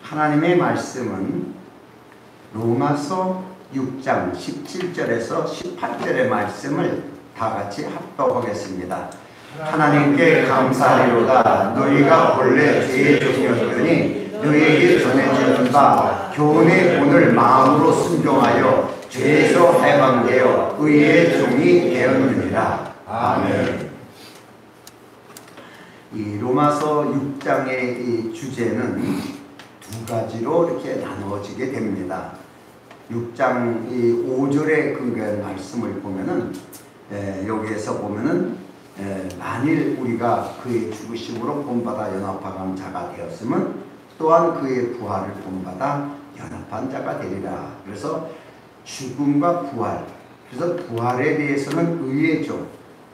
하나님의 말씀은 로마서 6장 17절에서 18절의 말씀을 다 같이 합독하겠습니다. 하나님께 감사하리로다. 너희가 본래 죄의 종이었더니 너희에게 전해지는 바 교훈의 본을 마음으로 순종하여 죄에서 해방되어 의의 종이 되었느니라. 아멘. 이 로마서 6장의 이 주제는 두 가지로 이렇게 나누어지게 됩니다. 6장 5절에 근거한 말씀을 보면은 여기에서 보면은 만일 우리가 그의 죽으심으로 본받아 연합한 자가 되었으면 또한 그의 부활을 본받아 연합한 자가 되리라. 그래서 죽음과 부활, 그래서 부활에 대해서는 의의 종,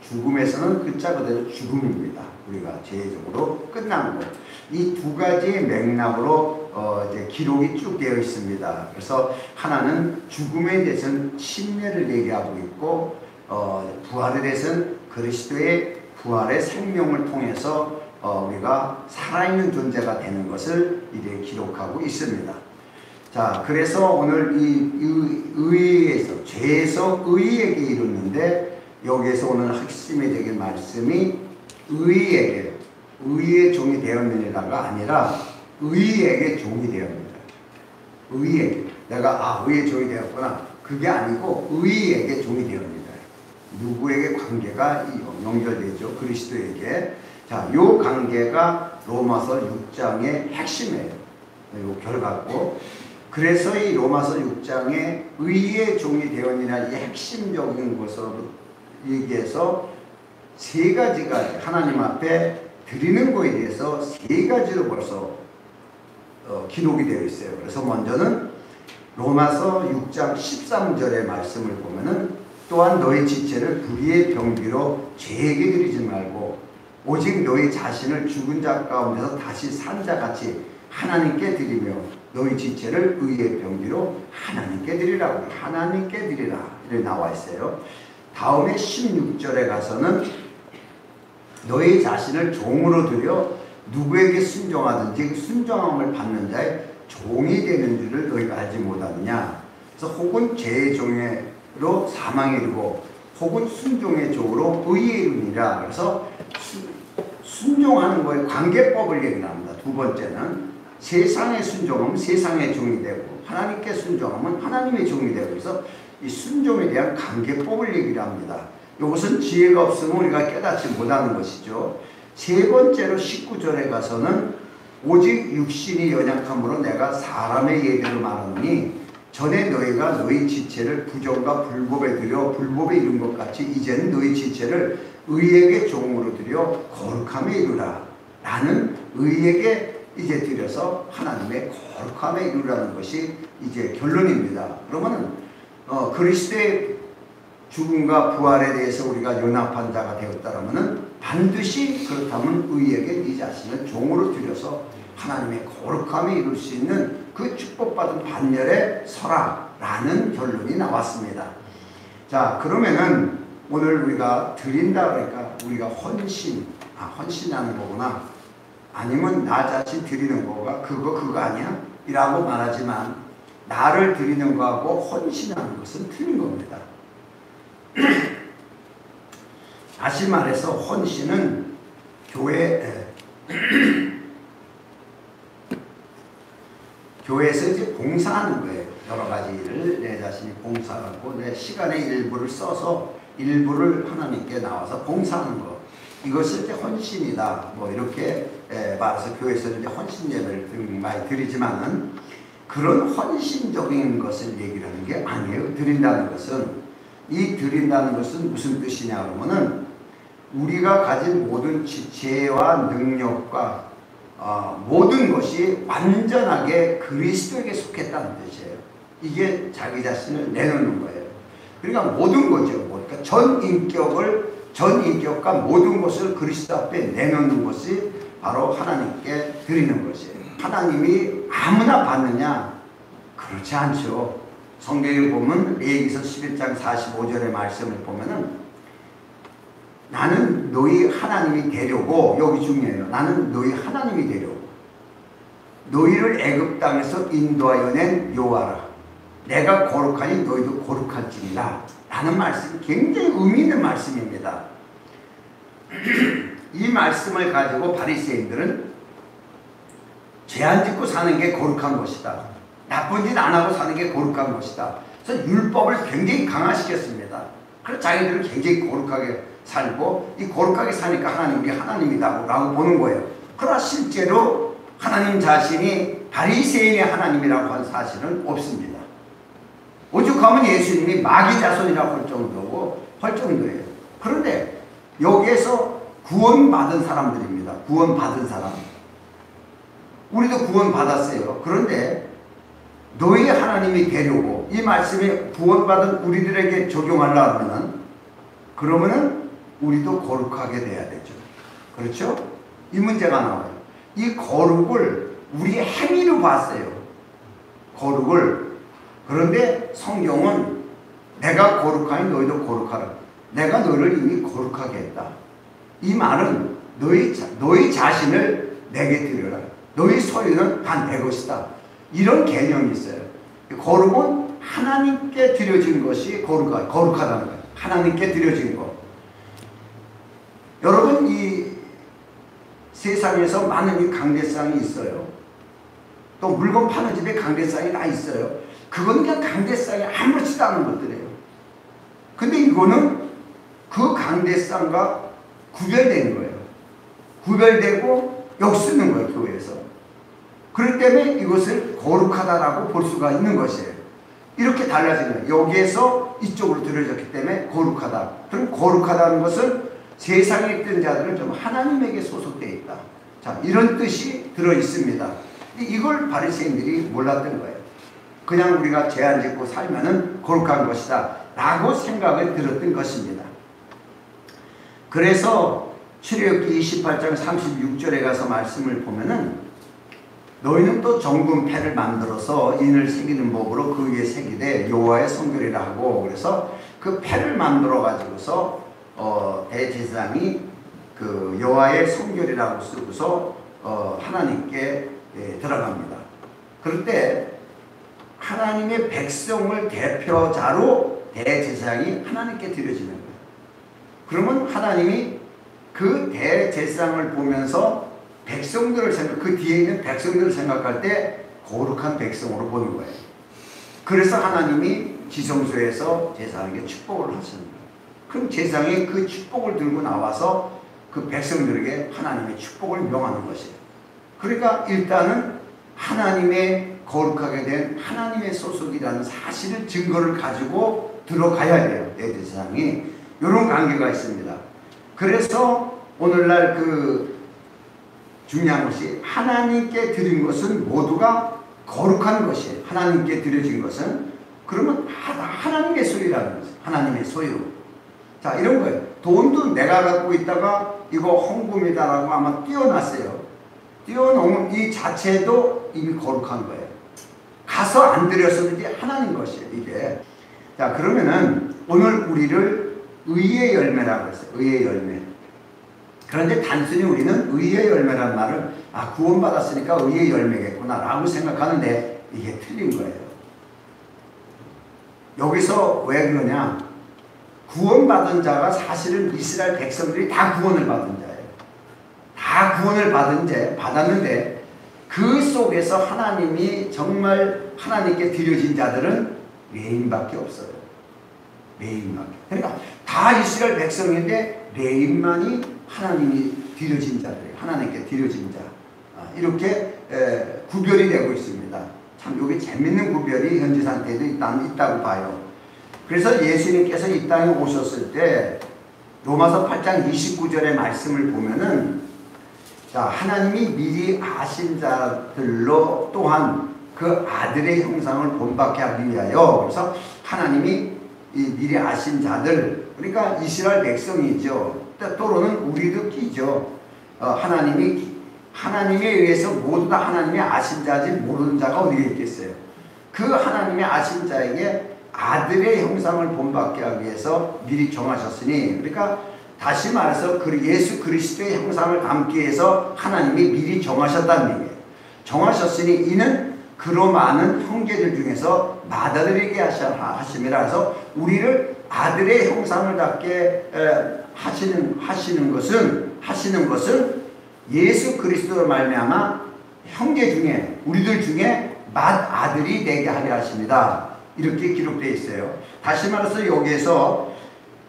죽음에서는 글자 그대로 죽음입니다. 우리가 죄적으로 끝난 것. 이 두 가지의 맥락으로 이제 기록이 쭉 되어 있습니다. 그래서 하나는 죽음에 대해서는 침례를 얘기하고 있고, 부활에 대해서는 그리스도의 부활의 생명을 통해서 우리가 살아있는 존재가 되는 것을 이제 기록하고 있습니다. 자, 그래서 오늘 이 의에서, 죄에서 의에게 이르는데, 여기에서 오늘 핵심이 되는 말씀이 의에게, 의의 종이 되었느니라가 아니라 의에게 종이 되었느니라. 의에게. 내가 의의 종이 되었구나. 그게 아니고 의에게 종이 되었느니라. 누구에게 관계가 연결되죠? 그리스도에게. 자, 요 관계가 로마서 6장의 핵심이에요. 요 결과고. 그래서 이 로마서 6장에 의의 종이 되었느니라 이 핵심적인 것으로 얘기해서 세 가지가 하나님 앞에 드리는 것에 대해서 세 가지로 벌써 기록이 되어 있어요. 그래서 먼저는 로마서 6장 13절의 말씀을 보면은 또한 너희 지체를 불의의 병기로 죄에게 드리지 말고 오직 너희 자신을 죽은 자 가운데서 다시 산 자같이 하나님께 드리며 너희 지체를 의의 병기로 하나님께 드리라고. 하나님께 드리라 이렇게 나와 있어요. 다음에 16절에 가서는 너희 자신을 종으로 들여 누구에게 순종하든지 순종함을 받는 자의 종이 되는 줄을 너희가 알지 못하느냐. 그래서 혹은 죄의 종으로 사망에 이르고 혹은 순종의 종으로 의에 이르니라. 그래서 순종하는 거에 관계법을 얘기합니다. 두 번째는 세상에 순종하면 세상의 종이 되고 하나님께 순종하면 하나님의 종이 되고, 그래서 이 순종에 대한 관계법을 얘기를 합니다. 이것은 지혜가 없으면 우리가 깨닫지 못하는 것이죠. 세 번째로 19절에 가서는 오직 육신이 연약함으로 내가 사람의 예대로 말하노니 전에 너희가 너희 지체를 부정과 불법에 들여 불법에 이른 것 같이 이제는 너희 지체를 의에게 종으로 들여 거룩함에 이르라. 나는 의에게 이제 들여서 하나님의 거룩함에 이르라는 것이 이제 결론입니다. 그러면은 그리스도의 죽음과 부활에 대해서 우리가 연합한 자가 되었다면은 반드시 그렇다면 의에게 네 자신을 종으로 들여서 하나님의 거룩함에 이룰 수 있는 그 축복받은 반열에 서라라는 결론이 나왔습니다. 자, 그러면은 오늘 우리가 드린다 그러니까 우리가 헌신하는 거구나. 아니면 나 자신 드리는 거가 그거 아니야? 이라고 말하지만 나를 드리는 거하고 헌신하는 것은 틀린 겁니다. 다시 말해서 헌신은 교회에서 이제 봉사하는 거예요. 여러 가지 일을 내 자신이 봉사하고 내 시간의 일부를 써서 일부를 하나님께 나와서 봉사하는 거. 이것을 이제 헌신이다. 뭐 이렇게 말해서 교회에서 이제 헌신 예배를 많이 드리지만은 그런 헌신적인 것을 얘기를 하는 게 아니에요. 드린다는 것은. 이 드린다는 것은 무슨 뜻이냐 그러면은 우리가 가진 모든 지혜와 능력과 모든 것이 완전하게 그리스도에게 속했다는 뜻이에요. 이게 자기 자신을 내놓는 거예요. 그러니까 모든 거죠. 그러니까 전 인격과 모든 것을 그리스도 앞에 내놓는 것이 바로 하나님께 드리는 것이에요. 하나님이 아무나 받느냐? 그렇지 않죠. 성경에 보면 레위기서 11장 45절의 말씀을 보면은 나는 너희 하나님이 되려고, 여기 중요해요. 나는 너희 하나님이 되려고. 너희를 애굽 땅에서 인도하여 낸 여호와라. 내가 거룩하니 너희도 거룩할지니라. 라는 말씀이 굉장히 의미 있는 말씀입니다. 이 말씀을 가지고 바리새인들은 죄 안 짓고 사는 게 거룩한 것이다. 나쁜 짓 안 하고 사는 게 거룩한 것이다. 그래서 율법을 굉장히 강화시켰습니다. 그래서 자기들은 굉장히 거룩하게 살고 이 거룩하게 사니까 하나님이 하나님이라고 보는 거예요. 그러나 실제로 하나님 자신이 바리새인의 하나님이라고 한 사실은 없습니다. 오죽하면 예수님이 마귀 자손이라고 할 정도예요. 그런데 여기에서 구원받은 사람들입니다. 구원받은 사람. 우리도 구원받았어요. 그런데 너희 하나님이 되려고 이 말씀이 구원받은 우리들에게 적용하려면 그러면은 우리도 거룩하게 돼야 되죠. 그렇죠? 이 문제가 나와요. 이 거룩을 우리의 행위로 봤어요. 거룩을. 그런데 성경은 내가 거룩하니 너희도 거룩하라. 내가 너를 이미 거룩하게 했다. 이 말은 너희 자신을 내게 드려라. 너희 소유는 다 내 것이다. 이런 개념이 있어요. 거룩은 하나님께 드려진 것이 거룩하다는 거예요. 하나님께 드려진 것. 여러분, 이 세상에서 많은 이 강대상이 있어요. 또 물건 파는 집에 강대상이 다 있어요. 그건 그냥 강대상이 아무렇지도 않은 것들이에요. 근데 이거는 그 강대상과 구별되는 거예요. 구별되고 역쓰는 거예요, 교회에서. 그렇기 때문에 이것을 거룩하다라고 볼 수가 있는 것이에요. 이렇게 달라지는 거예요. 여기에서 이쪽으로 들어졌기 때문에 거룩하다. 그럼 거룩하다는 것은 세상에 있던 자들은 좀 하나님에게 소속되어 있다. 자, 이런 뜻이 들어 있습니다. 이걸 바리새인들이 몰랐던 거예요. 그냥 우리가 죄 안 짓고 살면은 거룩한 것이다 라고 생각을 들었던 것입니다. 그래서 출애굽기 28장 36절에 가서 말씀을 보면은 너희는 또 정금 패를 만들어서 인을 새기는 법으로 그 위에 새기되 여호와의 성결이라 하고, 그래서 그 패를 만들어 가지고서 대제사장이 그 여호와의 성결이라고 쓰고서 하나님께 들어갑니다. 그럴 때 하나님의 백성을 대표자로 대제사장이 하나님께 드려지는 거예요. 그러면 하나님이 그 대제사장을 보면서 백성들을 그 뒤에 있는 백성들을 생각할 때 거룩한 백성으로 보는 거예요. 그래서 하나님이 지성소에서 제사장에게 축복을 하시는 거예요. 그럼 제사장이 그 축복을 들고 나와서 그 백성들에게 하나님의 축복을 명하는 것이에요. 그러니까 일단은 하나님의 거룩하게 된 하나님의 소속이라는 사실을 증거를 가지고 들어가야 돼요. 대제사장이. 이런 관계가 있습니다. 그래서 오늘날 그 중요한 것이 하나님께 드린 것은 모두가 거룩한 것이에요. 하나님께 드려진 것은. 그러면 하나님의 소유라는 거죠. 하나님의 소유. 자, 이런 거예요. 돈도 내가 갖고 있다가 이거 헌금이다라고 아마 띄워놨어요. 띄워놓으면 이 자체도 이미 거룩한 거예요. 가서 안 드렸어도 이게 하나님 것이에요. 이게. 자, 그러면은 오늘 우리를 의의 열매라고 했어요. 의의 열매. 그런데 단순히 우리는 의의 열매라는 말을 구원받았으니까 의의 열매겠구나 라고 생각하는데 이게 틀린 거예요. 여기서 왜 그러냐? 구원받은 자가 사실은 이스라엘 백성들이 다 구원을 받은 자예요. 다 구원을 받았는데 그 속에서 하나님이 정말 하나님께 드려진 자들은 레인밖에 없어요. 레인밖에. 그러니까 다 이스라엘 백성인데 레인만이 하나님이 드려진 자들이에요. 하나님께 드려진 자. 이렇게 구별이 되고 있습니다. 참 이게 재밌는 구별이 현재 상태에도 있다고 봐요. 그래서 예수님께서 이 땅에 오셨을 때 로마서 8장 29절의 말씀을 보면은, 자, 하나님이 미리 아신 자들로 또한 그 아들의 형상을 본받게 하기 위하여, 그래서 하나님이 이 미리 아신 자들, 그러니까 이스라엘 백성이죠. 또는 우리도 끼죠. 하나님에 의해서 모두 다 하나님의 아신 자지 모르는 자가 어디에 있겠어요. 그 하나님의 아신 자에게 아들의 형상을 본받게 하기 위해서 미리 정하셨으니, 그러니까 다시 말해서 예수 그리스도의 형상을 담기 위해서 하나님이 미리 정하셨다는 얘기예요. 정하셨으니 이는 그로 많은 형제들 중에서 맏아들에게 하심이라. 해서 우리를 아들의 형상을 갖게 하시는 것은 예수 그리스도로 말미암아 형제 중에 우리들 중에 맏아들이 되게 하려 하십니다. 이렇게 기록되어 있어요. 다시 말해서 여기에서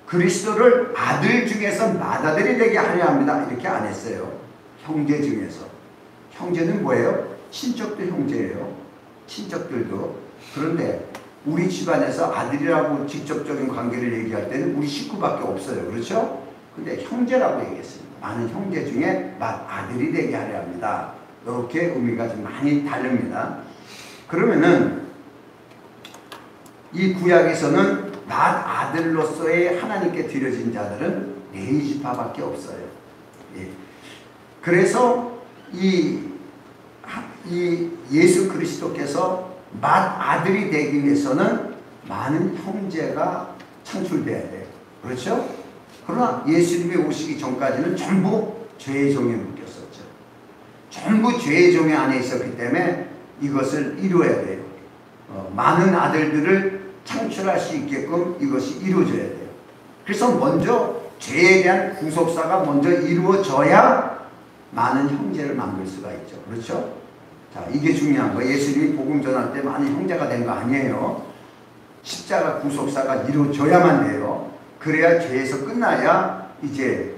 그리스도를 아들 중에서 맏아들이 되게 하려 합니다. 이렇게 안 했어요. 형제 중에서. 형제는 뭐예요? 친척도 형제예요. 친척들도. 그런데 우리 집안에서 아들이라고 직접적인 관계를 얘기할 때는 우리 식구밖에 없어요. 그렇죠? 근데 형제라고 얘기했습니다. 많은 형제 중에 맏아들이 되게 하려 합니다. 이렇게 의미가 좀 많이 다릅니다. 그러면은 이 구약에서는 맏아들로서의 하나님께 드려진 자들은 네 지파밖에 없어요. 예. 그래서 이 예수 그리스도께서 맏아들이 되기 위해서는 많은 형제가 창출돼야 돼요. 그렇죠? 그러나 예수님이 오시기 전까지는 전부 죄의 종에 묶였었죠. 전부 죄의 종의 안에 있었기 때문에 이것을 이루어야 돼요. 많은 아들들을 창출할 수 있게끔 이것이 이루어져야 돼요. 그래서 먼저 죄에 대한 구속사가 먼저 이루어져야 많은 형제를 만들 수가 있죠. 그렇죠? 자, 이게 중요한 거예요. 예수님이 복음 전할 때 많은 형제가 된 거 아니에요. 십자가 구속사가 이루어져야만 돼요. 그래야 죄에서 끝나야 이제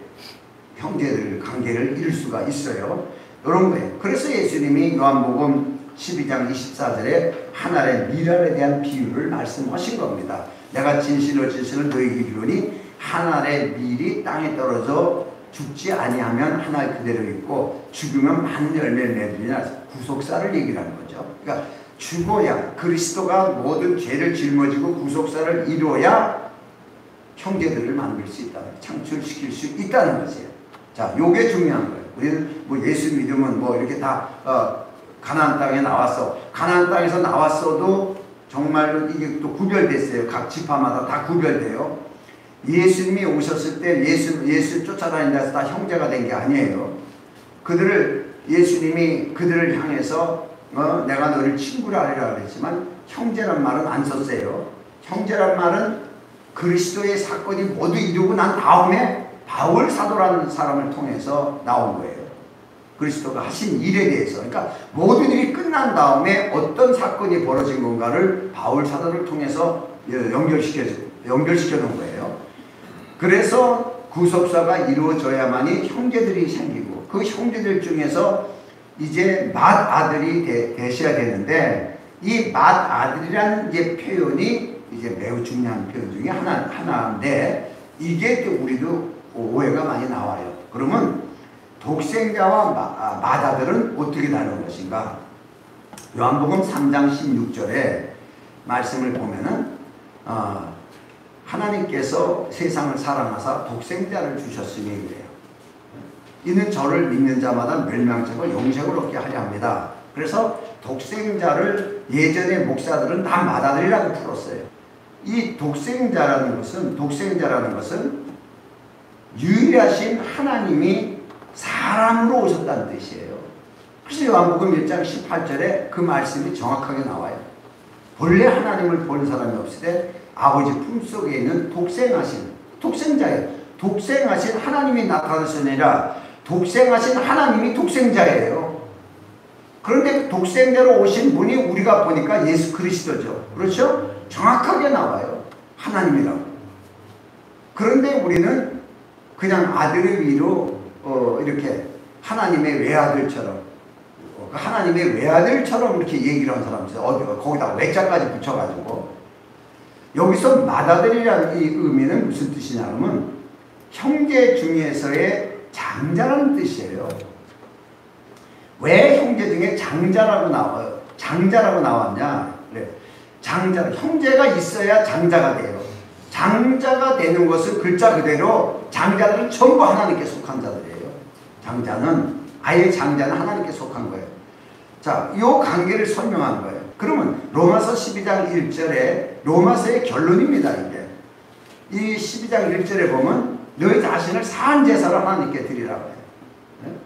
형제들 관계를 이룰 수가 있어요. 이런 거예요. 그래서 예수님이 요한복음 12장 24절에 한 알의 밀알에 대한 비유를 말씀하신 겁니다. 내가 진실로 너희에게 이르노니 한 알의 밀이 땅에 떨어져 죽지 아니하면 한 알 그대로 있고 죽으면 많은 열매를 맺으리라. 구속사를 얘기를 하는 거죠. 그러니까 죽어야 그리스도가 모든 죄를 짊어지고 구속사를 이루어야 형제들을 만들 수 있다. 창출시킬 수 있다는 것이에요. 자, 요게 중요한 거예요. 우리는 뭐 예수 믿으면 뭐 이렇게 다 가나안 땅에 나왔어. 가나안 땅에서 나왔어도 정말로 이게 또 구별됐어요. 각 지파마다 다 구별돼요. 예수님이 오셨을 때 예수 쫓아다닌다 해서 다 형제가 된 게 아니에요. 예수님이 그들을 향해서 내가 너를 친구라 하리라 그랬지만 형제란 말은 안 썼어요. 형제란 말은 그리스도의 사건이 모두 이루고 난 다음에 바울 사도라는 사람을 통해서 나온 거예요. 그리스도가 하신 일에 대해서. 그러니까 모든 일이 끝난 다음에 어떤 사건이 벌어진 건가를 바울 사도를 통해서 연결시켜 놓은 거예요. 그래서 구속사가 이루어져야만이 형제들이 생기고 그 형제들 중에서 이제 맏아들이 되셔야 되는데 이 맏아들이라는 이제 표현이 이제 매우 중요한 표현 중에 하나인데 이게 또 우리도 오해가 많이 나와요. 그러면 독생자와 맏아들은 어떻게 다른 것인가? 요한복음 3장 16절에 말씀을 보면은 하나님께서 세상을 사랑하사 독생자를 주셨으니 그래요. 이는 저를 믿는 자마다 멸망치 않고 영생을 얻게 하려 합니다. 그래서 독생자를 예전의 목사들은 다 맏아들이라고 풀었어요. 이 독생자라는 것은 유일하신 하나님이 사람으로 오셨다는 뜻이에요. 그래서 요한복음 1장 18절에 그 말씀이 정확하게 나와요. 본래 하나님을 본 사람이 없을 때 아버지 품속에 있는 독생자예요. 독생하신 하나님이 나타나시니라. 독생하신 하나님이 독생자예요. 그런데 독생자로 오신 분이 우리가 보니까 예수 그리스도죠. 그렇죠? 정확하게 나와요. 하나님이라고. 그런데 우리는 그냥 아들의 위로 이렇게 하나님의 외아들처럼 이렇게 얘기를 하는 사람이 있어요. 거기다 외자까지 붙여가지고. 여기서 맏아들이라는 이 의미는 무슨 뜻이냐면 형제 중에서의 장자라는 뜻이에요. 왜 형제 중에 장자라고 나왔냐? 그래. 형제가 있어야 장자가 돼요. 장자가 되는 것은 글자 그대로 장자들은 전부 하나님께 속한 자들이에요. 장자는 하나님께 속한 거예요. 자, 이 관계를 설명한 거예요. 그러면 로마서 12장 1절에 로마서의 결론입니다. 이게 이 12장 1절에 보면 너희 자신을 사한 제사로 하나님께 드리라고 해요.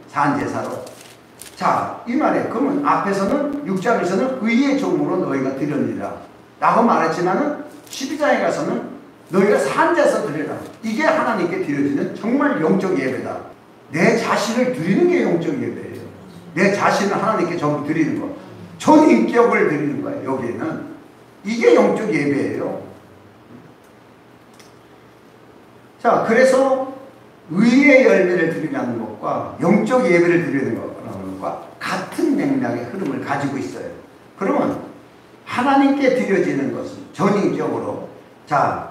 사한 제사로. 자, 이 말에 그러면 앞에서는 6장에서는 의의 종으로 너희가 드렸느니라 라고 말했지만은 12장에 가서는 너희가 산자에서 드려라. 이게 하나님께 드려지는 정말 영적 예배다. 내 자신을 드리는 게 영적 예배예요. 내 자신을 하나님께 전부 드리는 거. 전인격을 드리는 거예요. 여기에는 이게 영적 예배예요. 자, 그래서 의의 열매를 드리라는 것과 영적 예배를 드리는 것과 같은 맥락의 흐름을 가지고 있어요. 그러면 하나님께 드려지는 것은 전인격으로, 자,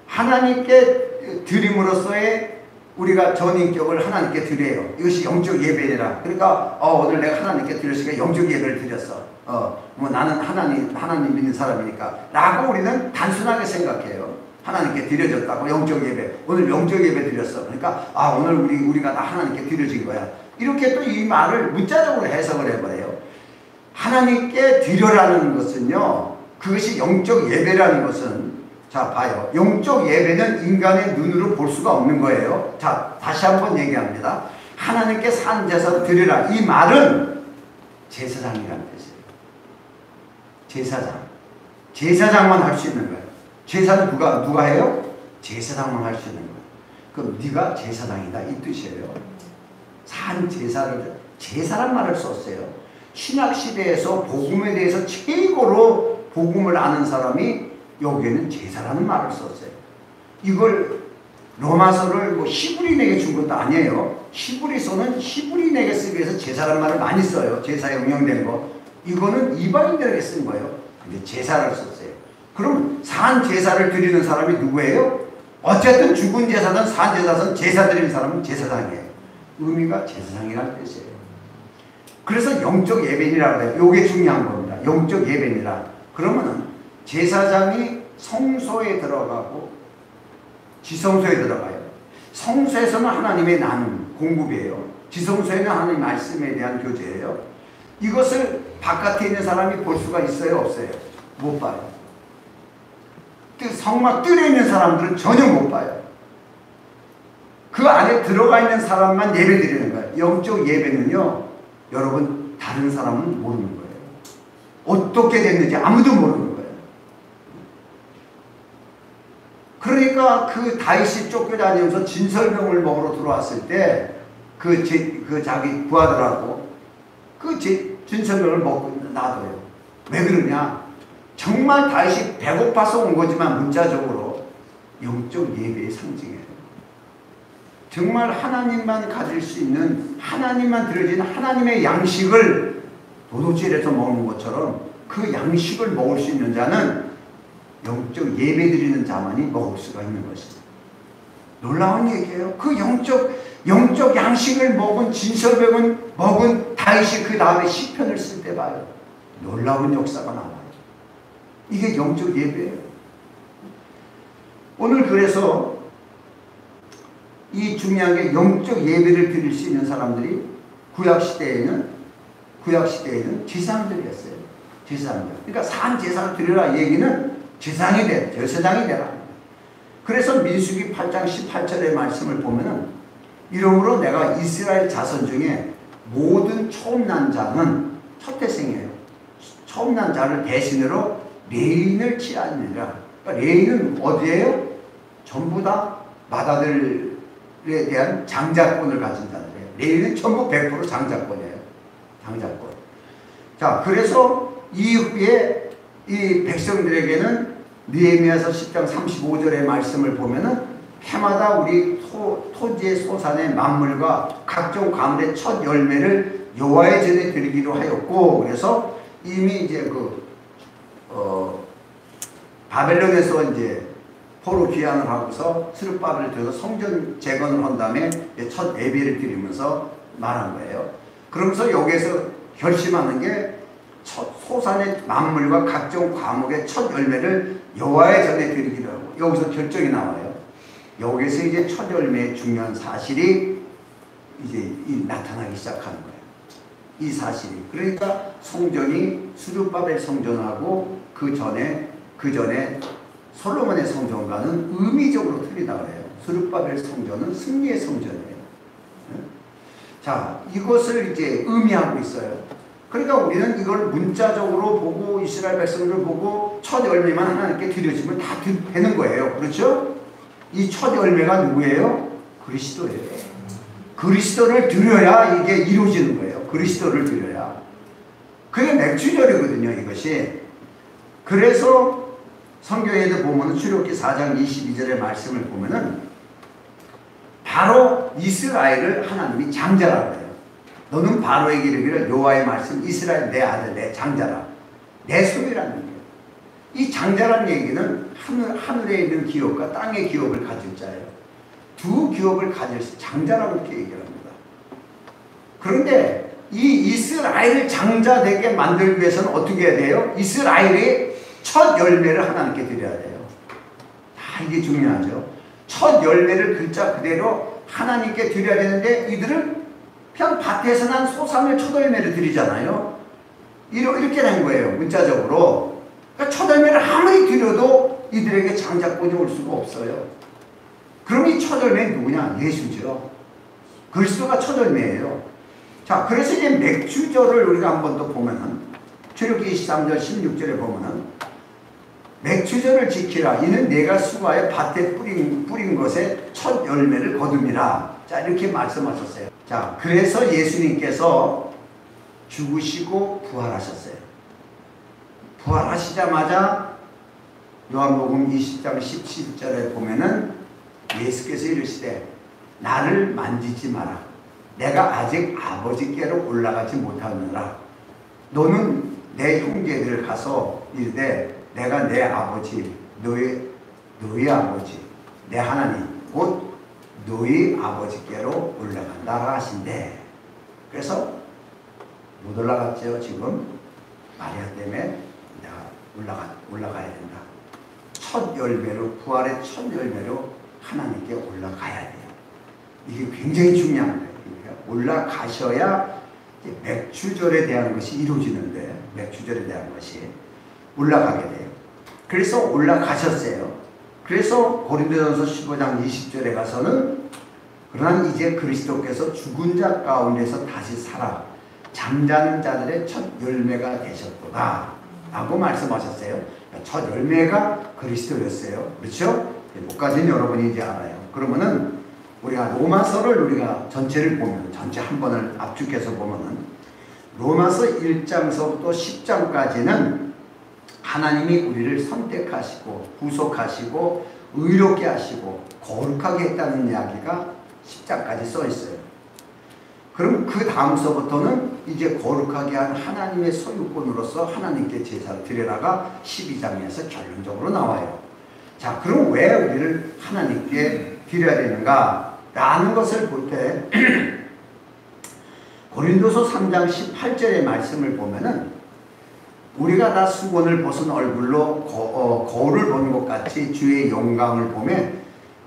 하나님께 드림으로써의 우리가 전인격을 하나님께 드려요. 이것이 영적 예배라. 그러니까 오늘 내가 하나님께 드렸으니까 영적 예배를 드렸어. 뭐 나는 하나님 믿는 사람이니까 라고 우리는 단순하게 생각해요. 하나님께 드려졌다고 영적 예배. 오늘 영적 예배 드렸어. 그러니까 오늘 우리가 다 하나님께 드려진 거야. 이렇게 또 이 말을 문자적으로 해석을 해버려요. 하나님께 드려라는 것은요, 그것이 영적 예배라는 것은, 자, 봐요. 영적 예배는 인간의 눈으로 볼 수가 없는 거예요. 자, 다시 한번 얘기합니다. 하나님께 산 제사 드리라. 이 말은 제사장이라는 뜻이에요. 제사장. 제사장만 할 수 있는 거예요. 제사는 누가 해요? 제사장만 할 수 있는 거예요. 그럼 네가 제사장이다 이 뜻이에요. 산 제사란 말을 썼어요. 신약시대에서 복음에 대해서 최고로 복음을 아는 사람이 여기에는 제사라는 말을 썼어요. 이걸 로마서를 뭐 히브리인에게 준 것도 아니에요. 히브리서는 히브리인에게 쓰기 위해서 제사라는 말을 많이 써요. 제사에 응용된 거. 이거는 이방인들에게 쓴 거예요. 근데 제사를 썼어요. 그럼 산 제사를 드리는 사람이 누구예요? 어쨌든 죽은 제사든 산 제사든 제사 드리는 사람은 제사장이에요. 의미가 제사장이라는 뜻이에요. 그래서 영적 예배니라고 해요. 이게 중요한 겁니다. 영적 예배니라. 그러면은 제사장이 성소에 들어가고 지성소에 들어가요. 성소에서는 하나님의 나눔, 공급이에요. 지성소에는 하나님의 말씀에 대한 교제예요. 이것을 바깥에 있는 사람이 볼 수가 있어요? 없어요? 못 봐요. 성막 뜰에 있는 사람들은 전혀 못 봐요. 그 안에 들어가 있는 사람만 예배 드리는 거예요. 영적 예배는요, 여러분, 다른 사람은 모르는 거예요. 어떻게 됐는지 아무도 모르는 거예요. 그러니까 그 다윗이 쫓겨다니면서 진설병을 먹으러 들어왔을 때 그 자기 부하들하고 그 진설병을 먹고 놔둬요. 왜 그러냐? 정말 다윗이 배고파서 온 거지만 문자적으로 영적 예배의 상징이에요. 정말 하나님만 가질 수 있는, 하나님만 드려진 하나님의 양식을 도둑질해서 먹는 것처럼 그 양식을 먹을 수 있는 자는 영적 예배 드리는 자만이 먹을 수가 있는 것입니다. 놀라운 얘기예요. 그 영적 양식을 먹은 진설병은 먹은 다윗이 그 다음에 시편을 쓸 때 봐요. 놀라운 역사가 나와요. 이게 영적 예배예요. 오늘 그래서 이 중요한 게 영적 예배를 드릴 수 있는 사람들이 구약시대에는 제사장들이었어요. 제사장들. 그러니까 산 제사를 드리라 얘기는 제사장이 되라. 그래서 민수기 8장 18절의 말씀을 보면은 이러므로 내가 이스라엘 자손 중에 모든 처음 난 자는 첫 태생이에요. 처음 난 자를 대신으로 레인을 취하느니라. 그러니까 레인은 어디예요? 전부 다 맏아들에 대한 장자권을 가진 자들이에요. 레인은 전부 100% 장자권이에요. 장자권. 자, 그래서 이후에 이 백성들에게는 느헤미야서 10장 35절의 말씀을 보면은 해마다 우리 토지의 소산의 만물과 각종 가물의 첫 열매를 여호와의 전에 드리기로 하였고, 그래서 이미 이제 바벨론에서 이제 포로 귀환을 하고서 스룹바벨을 들여서 성전 재건을 한 다음에 첫 예배를 드리면서 말한 거예요. 그러면서 여기에서 결심하는 게 첫 소산의 만물과 각종 과목의 첫 열매를 여호와의 전에 드리기로 하고, 여기서 결정이 나와요. 여기서 이제 첫 열매의 중요한 사실이 이제 나타나기 시작하는 거예요. 이 사실이. 그러니까 성전이 스룹바벨 성전하고 그 전에 솔로몬의 성전과는 의미적으로 틀리다 그래요. 스룹바벨 성전은 승리의 성전이에요. 자, 이것을 이제 의미하고 있어요. 그러니까 우리는 이걸 문자적으로 보고 이스라엘 백성들을 보고 첫 열매만 하나님께 드려지면 다 되는 거예요. 그렇죠? 이 첫 열매가 누구예요? 그리스도예요. 그리스도를 드려야 이게 이루어지는 거예요. 그리스도를 드려야. 그게 맥주절이거든요, 이것이. 그래서 성경에도 보면 출애굽기 4장 22절의 말씀을 보면은 바로 이스라엘을 하나님이 장자라고 해요. 너는 바로에게 이르기를 여호와의 말씀 이스라엘 내 아들 내 장자라. 내 소유라는 거예요. 이 장자라는 얘기는 하늘에 있는 기업과 땅의 기업을 가질 자예요. 두 기업을 가질 장자라고 이렇게 얘기를 합니다. 그런데 이 이스라엘을 장자되게 만들기 위해서는 어떻게 해야 돼요? 이스라엘이 첫 열매를 하나님께 드려야 돼요. 다 이게 중요하죠. 첫 열매를 글자 그대로 하나님께 드려야 되는데 이들은 그냥 밭에서 난 소산을 첫 열매를 드리잖아요. 이렇게 된 거예요. 문자적으로. 그러니까 첫 열매를 아무리 드려도 이들에게 장자권이 올 수가 없어요. 그럼 이 첫 열매는 누구냐? 예수죠. 그리스도가 첫 열매예요. 자, 그래서 이제 맥주절을 우리가 한 번 더 보면은 출애굽기 23절 16절에 보면은 맥주절을 지키라. 이는 내가 수고하여 밭에 뿌린 것에 첫 열매를 거둠이라. 자, 이렇게 말씀하셨어요. 자, 그래서 예수님께서 죽으시고 부활하셨어요. 부활하시자마자 요한복음 20장 17절에 보면은 예수께서 이르시되 나를 만지지 마라. 내가 아직 아버지께로 올라가지 못하느라. 너는 내 형제들을 가서 이르되 내가 내 아버지 너희 아버지 내 하나님 곧 너희 아버지께로 올라간다 하신대. 그래서 못 올라갔죠. 지금 마리아 때문에 올라가야 된다. 첫 열매로 부활의 첫 열매로 하나님께 올라가야 돼요. 이게 굉장히 중요한 거예요. 그러니까 올라가셔야 맥주절에 대한 것이 이루어지는데 맥주절에 대한 것이 올라가게 돼요. 그래서 올라가셨어요. 그래서 고린도전서 15장 20절에 가서는 그러나 이제 그리스도께서 죽은 자 가운데서 다시 살아 잠자는 자들의 첫 열매가 되셨도다 라고 말씀하셨어요. 첫 열매가 그리스도였어요. 그렇죠? 목까지는 여러분이 이제 알아요. 그러면은 우리가 로마서를 우리가 전체를 보면 전체 한 번을 압축해서 보면은 로마서 1장서부터 10장까지는 하나님이 우리를 선택하시고 구속하시고 의롭게 하시고 거룩하게 했다는 이야기가 10장까지 써 있어요. 그럼 그 다음서부터는 이제 거룩하게 한 하나님의 소유권으로서 하나님께 제사를 드려라가 12장에서 결론적으로 나와요. 자, 그럼 왜 우리를 하나님께 드려야 되는가? 라는 것을 볼 때 고린도서 3장 18절의 말씀을 보면은 우리가 다 수건을 벗은 얼굴로 거울을 보는 것 같이 주의 영광을 보며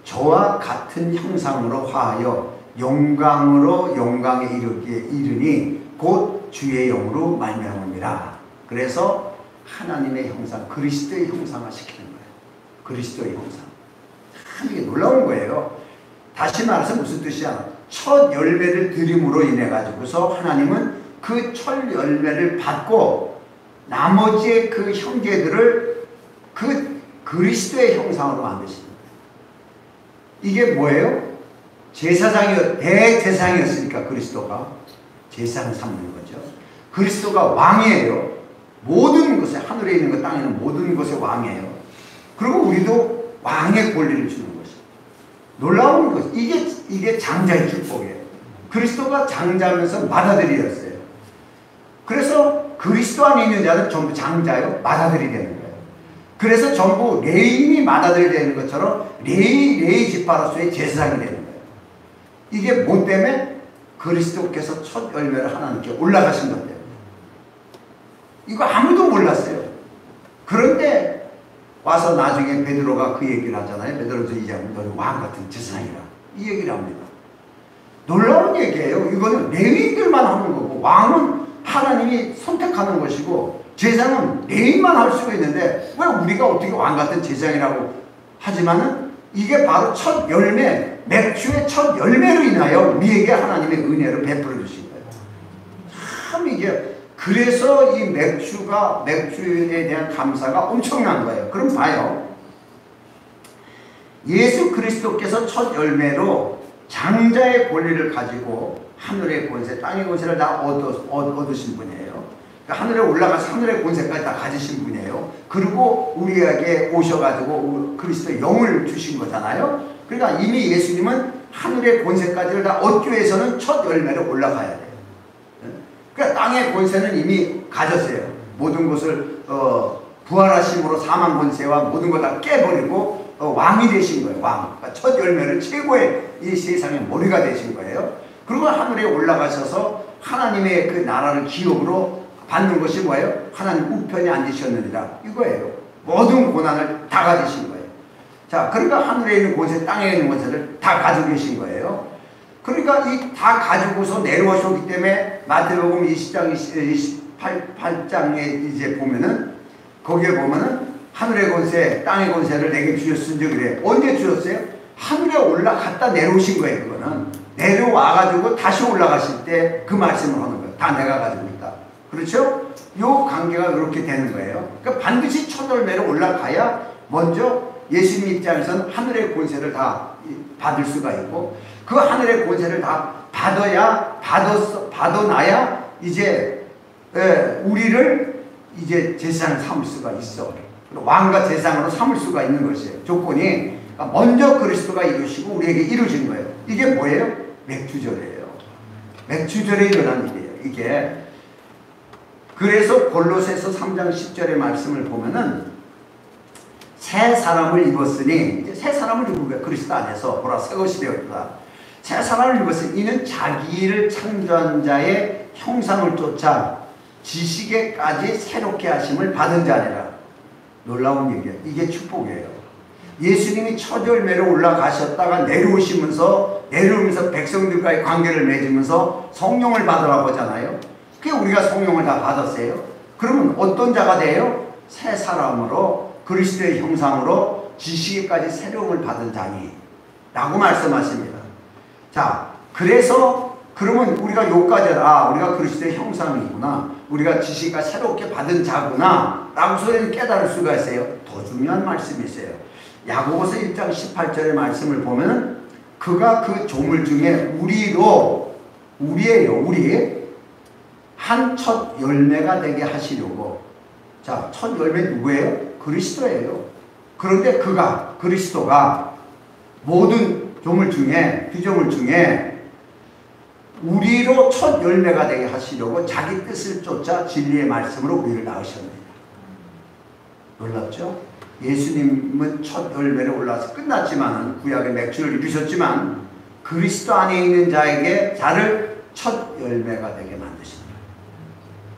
저와 같은 형상으로 화하여 영광으로 영광에 이르니 곧 주의 영으로 말미암음이라. 그래서 하나님의 형상, 그리스도의 형상을 시키는 거예요. 그리스도의 형상. 참 이게 놀라운 거예요. 다시 말해서 무슨 뜻이야? 첫 열매를 드림으로 인해 가지고서 하나님은 그 첫 열매를 받고 나머지의 그 형제들을 그 그리스도의 형상으로 만드십니다. 이게 뭐예요? 대제사장이었으니까 그리스도가 제사를 삼는 거죠. 그리스도가 왕이에요. 모든 것에 하늘에 있는 것 땅에 있는 모든 것의 왕이에요. 그리고 우리도 왕의 권리를 주는 것이죠. 놀라운 것. 이게 장자의 축복이에요. 그리스도가 장자면서 맏아들이었어요. 그래서 그리스도 안에 있는 자는 전부 장자요 맏아들이 되는 거예요. 그래서 전부 레인이 맏아들이 되는 것처럼 레이 지파로서의 제사장이 되는 거예요. 이게 뭐 때문에? 그리스도께서 첫 열매를 하나님께 올라가신 것 때문에. 이거 아무도 몰랐어요. 그런데 와서 나중에 베드로가 그 얘기를 하잖아요. 베드로서 2장 너는 왕 같은 제사장이라 이 얘기를 합니다. 놀라운 얘기예요. 이거는 레위인들만 하는 거고 왕은 하나님이 선택하는 것이고 제사는 레위인만 할 수가 있는데 왜 우리가 어떻게 왕 같은 제사장이라고 하지만은 이게 바로 첫 열매 맥주의 첫 열매로 인하여 우리에게 하나님의 은혜를 베풀어 주신 거예요. 참 이게 그래서 이 맥주에 대한 감사가 엄청난 거예요. 그럼 봐요. 예수 그리스도께서 첫 열매로 장자의 권리를 가지고 하늘의 권세, 땅의 권세를 다 얻으신 분이에요. 그러니까 하늘에 올라가서 하늘의 권세까지 다 가지신 분이에요. 그리고 우리에게 오셔가지고 그리스도의 영을 주신 거잖아요. 그러니까 이미 예수님은 하늘의 권세까지를 다 얻기 위해서는 첫 열매로 올라가야 돼요. 그러니까 땅의 권세는 이미 가졌어요. 모든 것을 부활하심으로 사망 권세와 모든 걸 다 깨버리고 왕이 되신 거예요. 왕. 그러니까 첫 열매를 최고의 이 세상의 머리가 되신 거예요. 그리고 하늘에 올라가셔서 하나님의 그 나라를 기업으로 받는 것이 뭐예요? 하나님 우편에 앉으셨느니라 이거예요. 모든 고난을 다 가지신 거예요. 자, 그러니까 하늘에 있는 권세, 땅에 있는 권세를 다 가지고 계신 거예요. 그러니까 이 다 가지고서 내려오셨기 때문에 마태복음 20장 28장에 이제 보면은 거기에 보면은 하늘의 권세, 땅의 권세를 내게 주셨은지 그래. 언제 주셨어요? 하늘에 올라갔다 내려오신 거예요. 그거는 내려와가지고 다시 올라가실 때 그 말씀을 하는 거예요. 다 내가 가지고 있다. 그렇죠? 요 관계가 그렇게 되는 거예요. 그러니까 반드시 첫 열매로 올라가야 먼저 예수님 입장에서는 하늘의 권세를 다 받을 수가 있고 그 하늘의 권세를 다 받아놔야 이제 우리를 이제 제사장을 삼을 수가 있어. 왕과 제사장으로 삼을 수가 있는 것이에요. 조건이 먼저 그리스도가 이루시고 우리에게 이루어진 거예요. 이게 뭐예요? 맥주절이에요. 맥주절에 일어난 일이에요. 이게 그래서 골로새서 3장 10절의 말씀을 보면은 새 사람을 입었으니 이제 새 사람을 입은 거예요. 그리스도 안에서 보라 새 것이 되었다. 새 사람을 입었으니 이는 자기를 창조한 자의 형상을 쫓아 지식에까지 새롭게 하심을 받은 자니라. 놀라운 얘기예요. 이게 축복이에요. 예수님이 첫 열매로 올라가셨다가 내려오면서 백성들과의 관계를 맺으면서 성령을 받으라고 하잖아요. 그게 우리가 성령을 다 받았어요. 그러면 어떤 자가 돼요? 새 사람으로 그리스도의 형상으로 지식에까지 새로움을 받은 자니 라고 말씀하십니다. 자, 그래서 그러면 우리가 요까지 우리가 그리스도의 형상이구나, 우리가 지식과 새롭게 받은 자구나 라고 소리를 깨달을 수가 있어요. 더 중요한 말씀이 있어요. 야고보서 1장 18절의 말씀을 보면 그가 그 조물 중에 우리의 한 첫 열매가 되게 하시려고. 자, 첫 열매 누구예요? 그리스도예요. 그런데 그리스도가 모든 조물 중에, 피조물 중에 우리로 첫 열매가 되게 하시려고 자기 뜻을 쫓아 진리의 말씀으로 우리를 낳으셨습니다. 놀랍죠? 예수님은 첫 열매를 올라와서 끝났지만 구약의 맥주를 입으셨지만 그리스도 안에 있는 자를 첫 열매가 되게 만드십니다.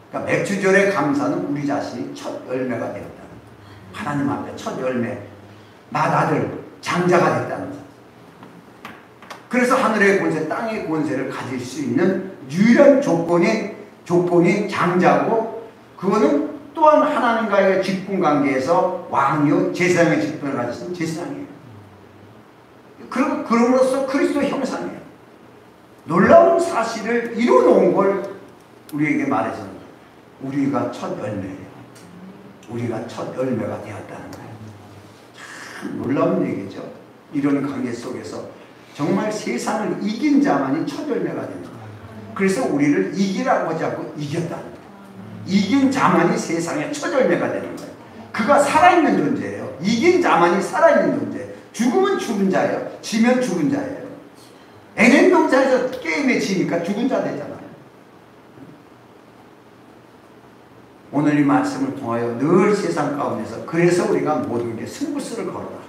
그러니까 맥주절의 감사는 우리 자신이 첫 열매가 되었다는 거예요. 하나님 앞에 첫 열매, 맏아들, 장자가 됐다는 거예요. 그래서 하늘의 권세, 땅의 권세를 가질 수 있는 유일한 조건이 장자고, 그거는 또한 하나님과의 직분 관계에서 왕이요 제사장의 직분을 가졌으면 제사장이에요. 그럼으로써 그리스도의 형상이에요. 놀라운 사실을 이루어놓은 걸 우리에게 말해주는 거예요. 우리가 첫 열매예요. 우리가 첫 열매가 되었다는 거예요. 참 놀라운 얘기죠. 이런 관계 속에서 정말 세상을 이긴 자만이 첫 열매가 되는 거예요. 그래서 우리를 이기라고 하지 않고 이겼다는 거예요. 이긴 자만이 세상의 첫 열매가 되는 거예요. 그가 살아있는 존재예요. 이긴 자만이 살아있는 존재예요. 죽으면 죽은 자예요. 지면 죽은 자예요. 에덴 동산에서 게임에 지니까 죽은 자 되잖아요. 오늘 이 말씀을 통하여 늘 세상 가운데서 그래서 우리가 모든 게 승부수를 걸어라.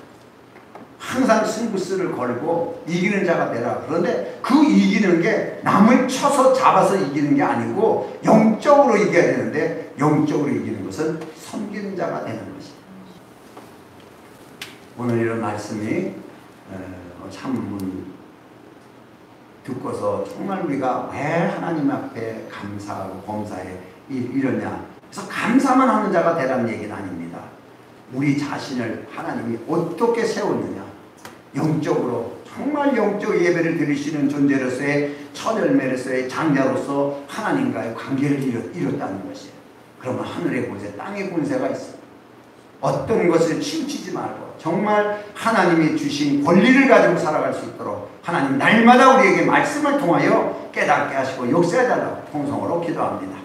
항상 승부수를 걸고 이기는 자가 되라. 그런데 그 이기는 게 남을 쳐서 잡아서 이기는 게 아니고 영적으로 이겨야 되는데, 영적으로 이기는 것은 섬기는 자가 되는 것입니다. 오늘 이런 말씀이 참 듣고서 정말 우리가 왜 하나님 앞에 감사하고 범사에 이러냐, 그래서 감사만 하는 자가 되라는 얘기는 아닙니다. 우리 자신을 하나님이 어떻게 세웠느냐, 영적으로 정말 영적 예배를 드리시는 존재로서의 첫 열매로서의 장자로서 하나님과의 관계를 이뤘다는 것이에요. 그러면 하늘의 권세, 땅의 권세가 있어요. 어떤 것을 치우치지 말고 정말 하나님이 주신 권리를 가지고 살아갈 수 있도록 하나님 날마다 우리에게 말씀을 통하여 깨닫게 하시고 역사해달라고 통성으로 기도합니다.